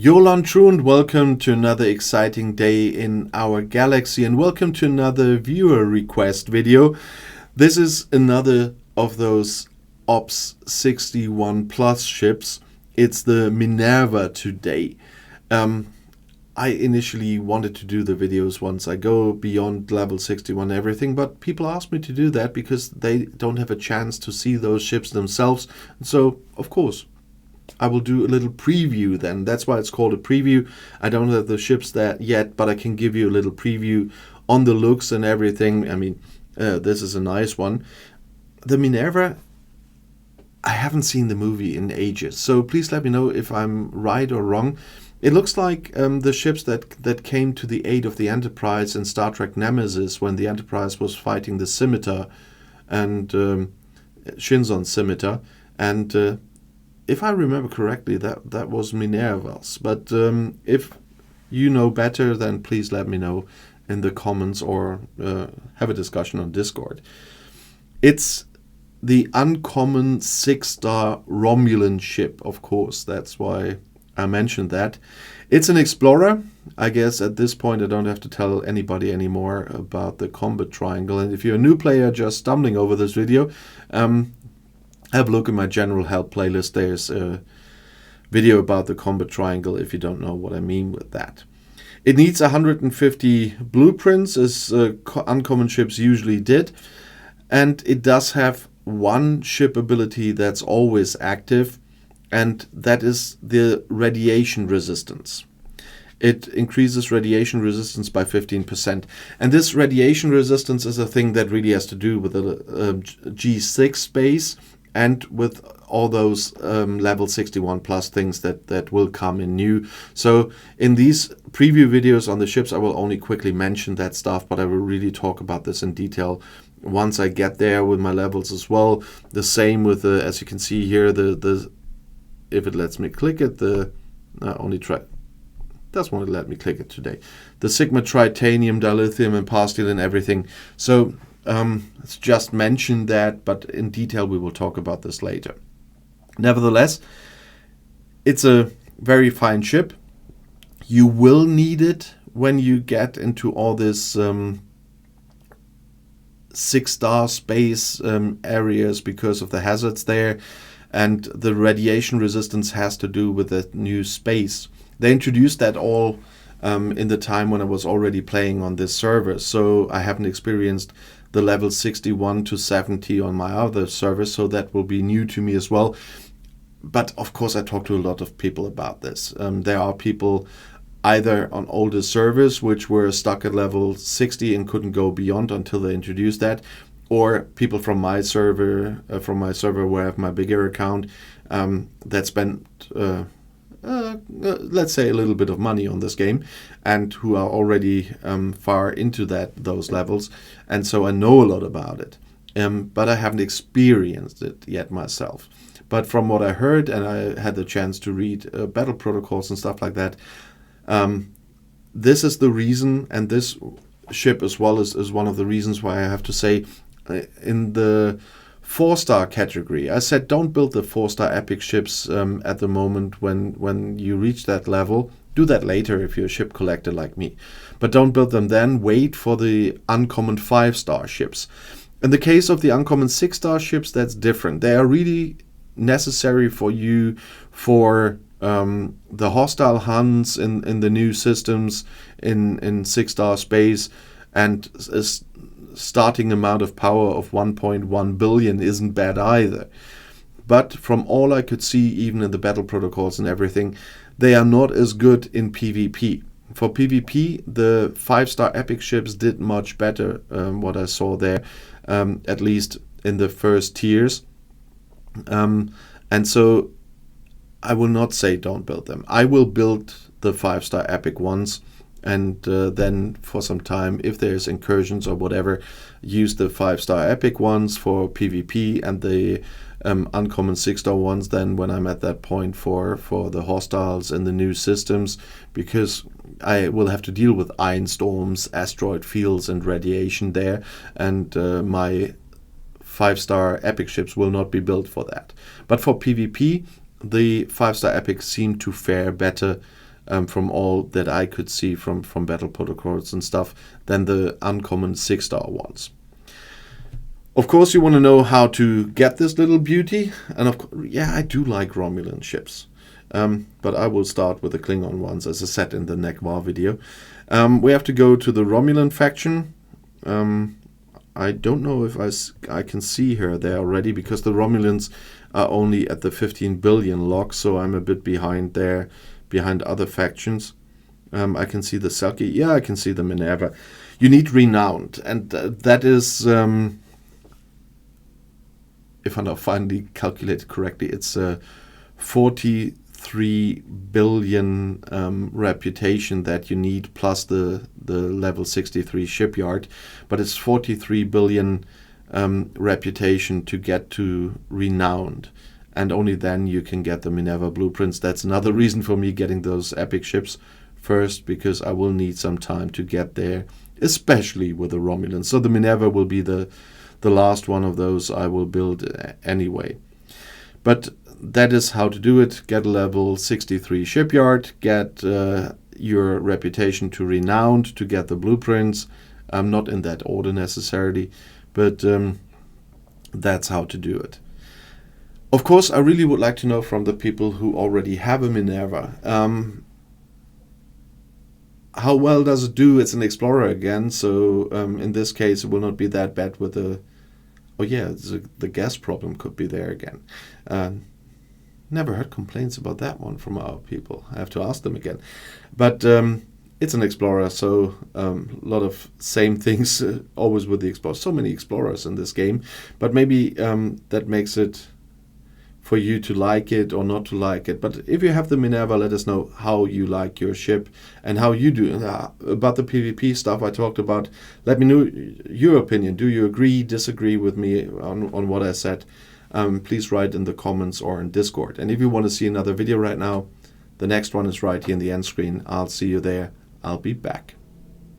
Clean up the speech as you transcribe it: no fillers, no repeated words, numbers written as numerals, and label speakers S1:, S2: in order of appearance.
S1: Jolan True, and welcome to another exciting day in our galaxy, and welcome to another viewer request video. This is another of those Ops 61 Plus ships. It's the Minerva today. I initially wanted to do the videos once I go beyond level 61 and everything, but people asked me to do that because they don't have a chance to see those ships themselves. And so, of course, I will do a little preview then. That's why it's called a preview. I don't have the ships there yet, but I can give you a little preview on the looks and everything. I mean, this is a nice one. The Minerva, I haven't seen the movie in ages, so please let me know if I'm right or wrong. It looks like the ships that came to the aid of the Enterprise in Star Trek Nemesis when the Enterprise was fighting the Scimitar and Shinzon's Scimitar. And if I remember correctly, that was Minerva's. But if you know better, then please let me know in the comments or have a discussion on Discord. It's the uncommon 6-star Romulan ship, of course. That's why I mentioned that. It's an explorer. I guess at this point I don't have to tell anybody anymore about the combat triangle. And if you're a new player just stumbling over this video, have a look at my general help playlist. There's a video about the combat triangle if you don't know what I mean with that. It needs 150 blueprints, as uncommon ships usually did. And it does have one ship ability that's always active, and that is the radiation resistance. It increases radiation resistance by 15%. And this radiation resistance is a thing that really has to do with the G6 space and with all those level 61 plus things that will come in new. So in these preview videos on the ships, I will only quickly mention that stuff, but I will really talk about this in detail once I get there with my levels as well. The same with the, as you can see here, the if it lets me click it, doesn't want to let me click it today. The Sigma Tritanium, Dilithium, and Pastille and everything. So let's just mention that, but in detail we will talk about this later. Nevertheless, it's a very fine ship. You will need it when you get into all this 6-star space areas because of the hazards there. And the radiation resistance has to do with the new space. They introduced that all in the time when I was already playing on this server. So I haven't experienced the level 61 to 70 on my other server. So that will be new to me as well. But of course, I talked to a lot of people about this. There are people either on older servers which were stuck at level 60 and couldn't go beyond until they introduced that. Or people from my server where I have my bigger account that spent, let's say, a little bit of money on this game, and who are already far into those levels, and so I know a lot about it. But I haven't experienced it yet myself. But from what I heard, and I had the chance to read battle protocols and stuff like that, this is the reason, and this ship as well is one of the reasons why I have to say, in the 4-star category, I said don't build the 4-star epic ships at the moment when you reach that level. Do that later if you're a ship collector like me. But don't build them then. Wait for the uncommon 5-star ships. In the case of the uncommon 6-star ships, that's different. They are really necessary for you for the hostile hunts in the new systems in 6-star space, and starting amount of power of 1.1 billion isn't bad either. But from all I could see, even in the battle protocols and everything, they are not as good in PvP. For PvP, the 5-star epic ships did much better, what I saw there, at least in the first tiers. And so I will not say don't build them. I will build the 5-star epic ones, and then for some time, if there's incursions or whatever, use the 5-star epic ones for PvP, and the uncommon 6-star ones then when I'm at that point for the hostiles in the new systems, because I will have to deal with iron storms, asteroid fields, and radiation there, and my 5-star epic ships will not be built for that. But for PvP, the 5-star epics seem to fare better from all that I could see from battle protocols and stuff than the uncommon 6-star ones. Of course, you want to know how to get this little beauty, and of course, yeah, I do like Romulan ships, but I will start with the Klingon ones, as I said in the Nekvar video. We have to go to the Romulan faction. I don't know if I can see her there already, because the Romulans are only at the 15 billion log, so I'm a bit behind there, behind other factions. I can see the Selkie. Yeah, I can see the Minerva. You need renowned, and that is, if I now finally calculated correctly, it's 43 billion reputation that you need, plus the level 63 shipyard. But it's 43 billion reputation to get to renowned, and only then you can get the Minerva blueprints. That's another reason for me getting those epic ships first, because I will need some time to get there, especially with the Romulans. So the Minerva will be the last one of those I will build anyway. But that is how to do it. Get a level 63 shipyard, get your reputation to renowned to get the blueprints. Not in that order necessarily, but that's how to do it. Of course, I really would like to know from the people who already have a Minerva, how well does it do? It's an Explorer again, so in this case it will not be that bad with the... Oh yeah, the gas problem could be there again. Never heard complaints about that one from our people. I have to ask them again. But it's an Explorer, so a lot of same things always with the Explorer. So many Explorers in this game, but maybe that makes it for you to like it or not to like it. But if you have the Minerva, let us know how you like your ship and how you do. About the PvP stuff I talked about, let me know your opinion. Do you agree, disagree with me on what I said? Please write in the comments or in Discord. And if you want to see another video right now, the next one is right here in the end screen. I'll see you there. I'll be back.